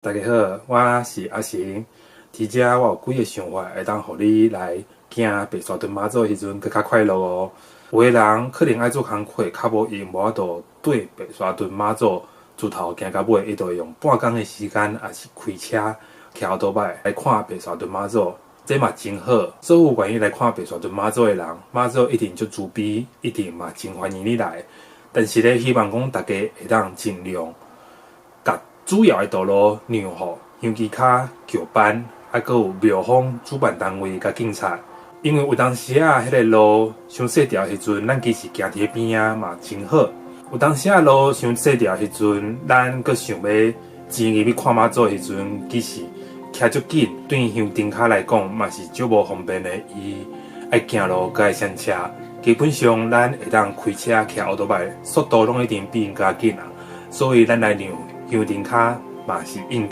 大家好，我是阿成。伫遮我有几个想法，会当互你来行白沙屯妈祖的时阵更较快乐哦。有的人可能爱做工课，较无闲，无法度对白沙屯妈祖自头行到尾，伊就会用半工的时间，也是开车骑奥多摆来看白沙屯妈祖，这嘛真好。所有愿意来看白沙屯妈祖的人，妈祖一定就慈悲，一定嘛真欢迎你来。但是咧，希望讲大家会当尽量。主要的道路让互香机卡、桥班，还佫有庙方主办单位甲警察，因为有当时啊，迄个路伤细条时阵，咱其实行伫边啊嘛真好。有当时啊路伤细条时阵，咱佫想要进入去看妈祖时阵，其实徛足紧，对香灯卡来讲嘛是足无方便的。伊爱行路佮爱上车，基本上咱会当开车骑奥多摆，速度拢一定比因较紧啊。所以咱来让香灯卡嘛是应该。